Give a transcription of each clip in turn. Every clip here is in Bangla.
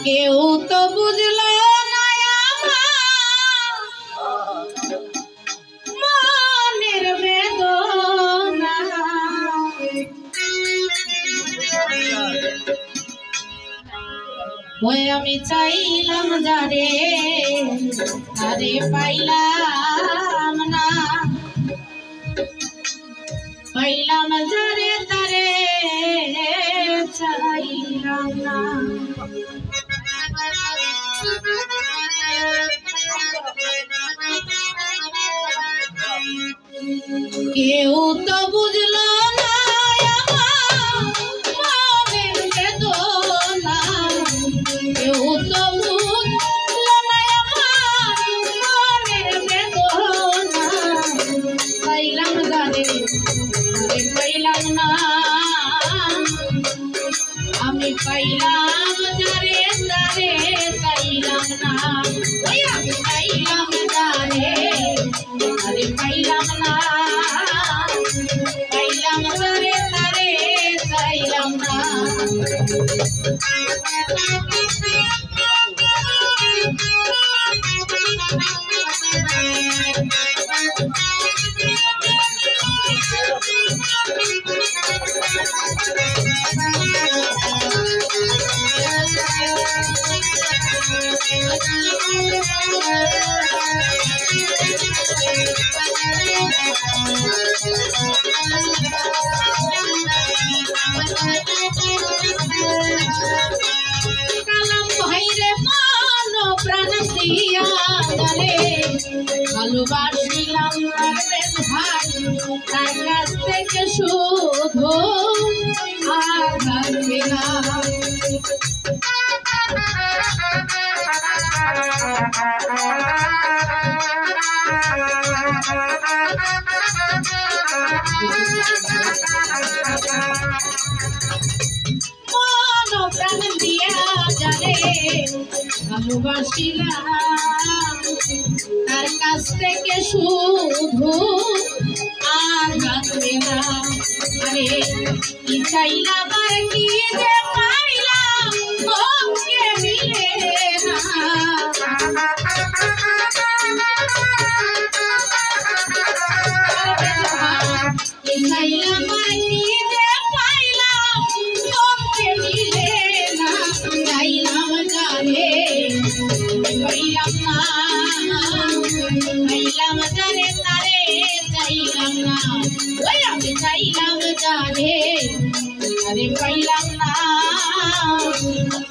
কেউ তো বুঝলো না মনের বেদনা ওই আমি চাইলাম যারে আরে পাইলাম না পাইলাম যারে তারে চাইলাম না কেউ তো বুঝলো না মনের বেদনা কেউ তো বুঝলো না মনের বেদনা পাইলাম যারে পাইলাম না আমি পাইলাম যারে তারে চাইলাম না ওই আমি পাইলাম যারে আরে পাইলাম না পাইলাম যারে তারে চাইলাম না কালাম ভাইরে মন প্রাণ দিয়া জানে ভালোবাসিলাম ভাই তার কাছ থেকে শুধু আঘাত পেলাম মন প্রাণ দিয়া জানে ভালোবাসিলাম তার কাছ থেকে শুধু আঘাত পেলাম আরে কি চাইলাম আর কি যে পাইলাম ওকে মিলে না কি চাইলাম আর কি যে পাইলাম ওকে মিলে না চাইলাম যারে পাইলাম না পাইলাম যারে তারে চাইলাম না ওই আমি চাইলাম যারে আরে পাইলাম না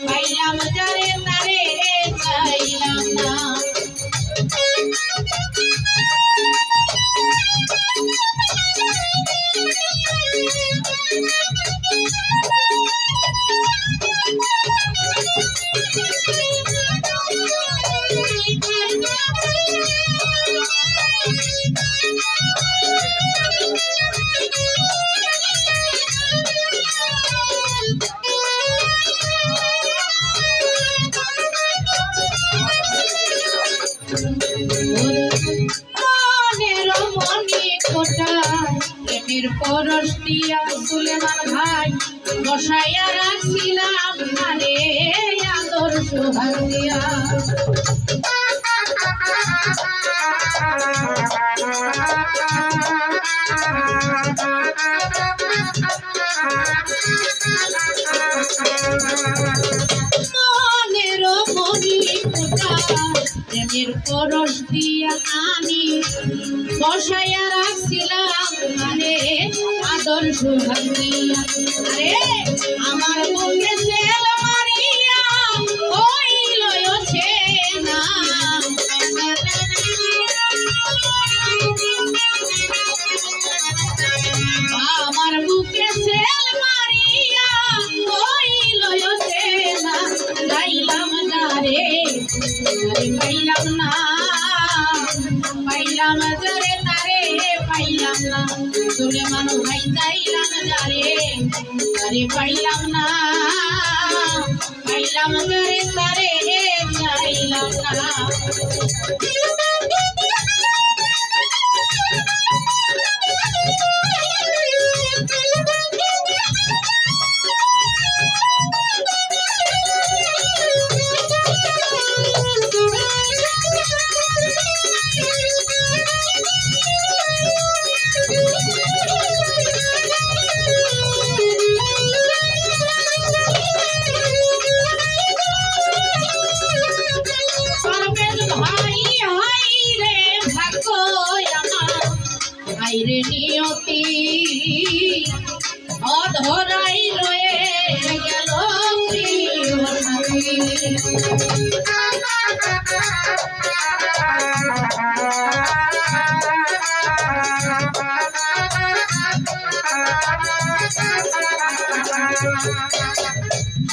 পাইলাম যারে তারে চাইলাম না প্রেমের পরশ দিয়া সুলেমান ভাই বসাইয়া রাখছিলাম মানে আদর সোহাগ দিয়া মনের মনি প্রেমের পরশ দিয়া আনি বসাইয়া রাখছিলাম মানে আদর সোহাগ দিয়া আরে আমার মুখে সেল মারিয়া হইল না আমার বুকে সেল মারিয়া হইল না গাইলাম যারে পাইলাম না পাইলাম যারে তারে পাইলাম না সুলেমান ভাই চাইলাম যারে তারে পাইলাম না পাইলাম যারে তারে চাইলাম না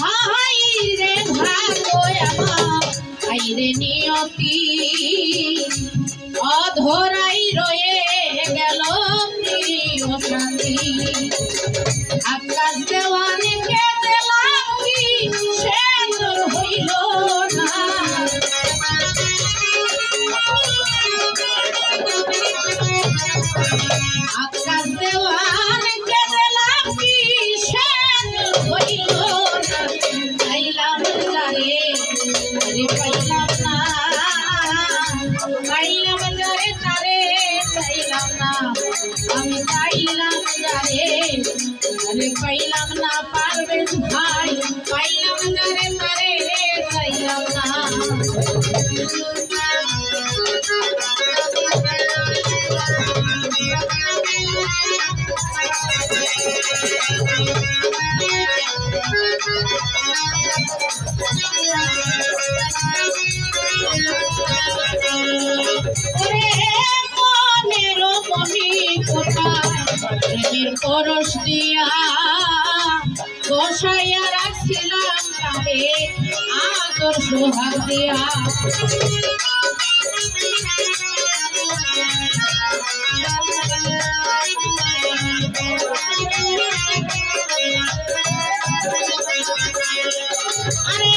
হাইরে ভাগ্য আমার হাইরে নিয়তি অধরাই রয়ে গেল প্রিয় সাথী আকাশ দেওয়ানে কেঁদে লাগি সুন্দর হইল না আকাশ দেওয়ানে কেঁদে লাগি সুন্দর হইল না পাইলাম যারে আরে পাইলাম না পাইলাম যারে তারে পাইলাম না আমি পাইলাম যারে আরে পাইলাম না পারবে ভাই পাইলাম যারে তারে পাইলাম না পরশ দিয়া বসাইয়া রাখছিলাম তারে আদর সোহাগ দিয়া আরে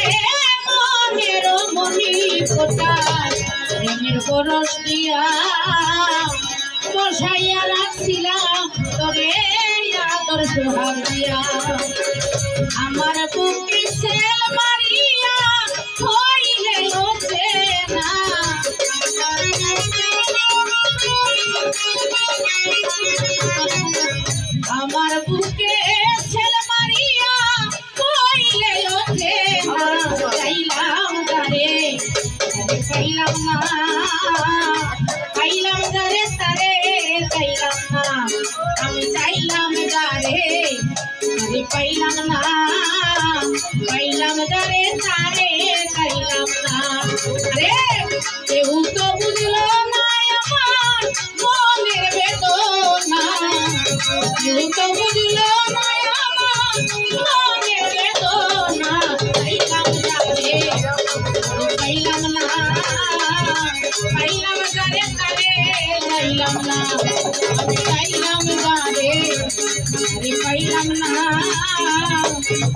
মনের মনি কোটায় প্রেমের পরশ দিয়া বসাইয়া রাখছিলাম তোরে আদর সোহাগ দিয়া আমার বুকে সেল মারিয়া হইলে ওঠে না আমার বুকে সেল মারিয়া হইলে ওঠে না চাইলাম তারে পাইলাম না পাইলাম যারে তারে চাইলাম না আমি চাইলাম যারে আরে পাইলাম না পাইলাম যারে তারে চাইলাম না আরে কেউ তো বুঝলো না আমার মনের বেদনা কেউ তো বুঝলো না আমার মনের বেদনা চাইলাম যারে পাইলাম না পাইলাম যারে তারে চাইলাম না আমি চাইলাম যারে আরে পাইলাম না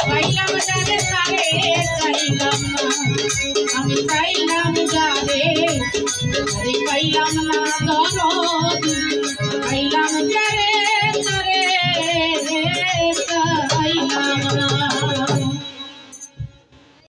পাইলাম যারে তারে চাইলাম না আমি চাইলাম যারে আরে পাইলাম না দরদ